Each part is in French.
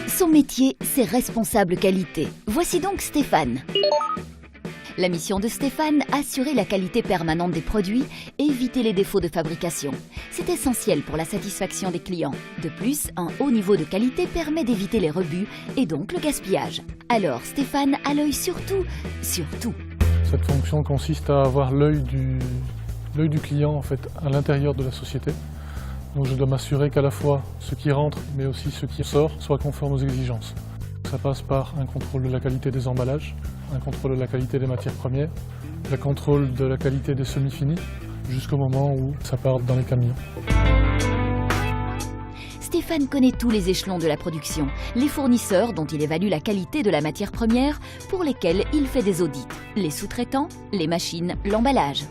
Son métier, c'est responsable qualité. Voici donc Stéphane. La mission de Stéphane, assurer la qualité permanente des produits et éviter les défauts de fabrication. C'est essentiel pour la satisfaction des clients. De plus, un haut niveau de qualité permet d'éviter les rebuts et donc le gaspillage. Alors Stéphane a l'œil sur tout. Cette fonction consiste à avoir l'œil du client en fait, à l'intérieur de la société. Donc je dois m'assurer qu'à la fois ce qui rentre mais aussi ce qui sort soit conforme aux exigences. Ça passe par un contrôle de la qualité des emballages, un contrôle de la qualité des matières premières, le contrôle de la qualité des semi-finis, jusqu'au moment où ça part dans les camions. Stéphane connaît tous les échelons de la production, les fournisseurs dont il évalue la qualité de la matière première, pour lesquels il fait des audits, les sous-traitants, les machines, l'emballage.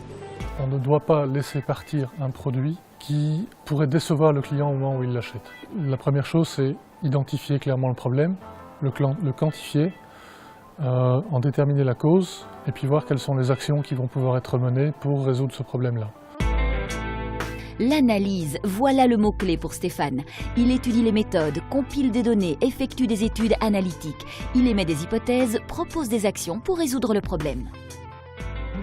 On ne doit pas laisser partir un produit qui pourrait décevoir le client au moment où il l'achète. La première chose, c'est identifier clairement le problème, le quantifier, en déterminer la cause et puis voir quelles sont les actions qui vont pouvoir être menées pour résoudre ce problème-là. L'analyse, voilà le mot-clé pour Stéphane. Il étudie les méthodes, compile des données, effectue des études analytiques. Il émet des hypothèses, propose des actions pour résoudre le problème.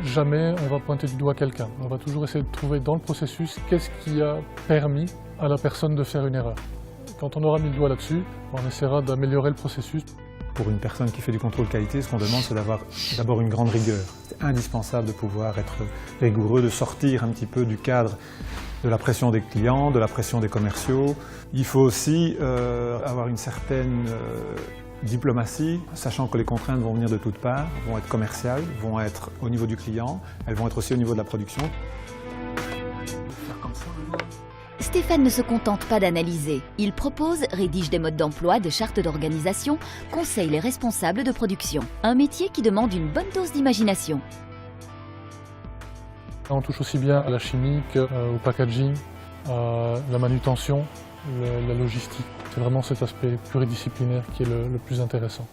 Jamais on va pointer du doigt quelqu'un. On va toujours essayer de trouver dans le processus qu'est-ce qui a permis à la personne de faire une erreur. Quand on aura mis le doigt là-dessus, on essaiera d'améliorer le processus. Pour une personne qui fait du contrôle qualité, ce qu'on demande, c'est d'avoir d'abord une grande rigueur. C'est indispensable de pouvoir être rigoureux, de sortir un petit peu du cadre de la pression des clients, de la pression des commerciaux. Il faut aussi avoir une certaine diplomatie, sachant que les contraintes vont venir de toutes parts, vont être commerciales, vont être au niveau du client, elles vont être aussi au niveau de la production. Stéphane ne se contente pas d'analyser. Il propose, rédige des modes d'emploi, des chartes d'organisation, conseille les responsables de production. Un métier qui demande une bonne dose d'imagination. On touche aussi bien à la chimie qu'au packaging, à la manutention, la logistique. C'est vraiment cet aspect pluridisciplinaire qui est le plus intéressant.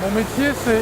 Mon métier, c'est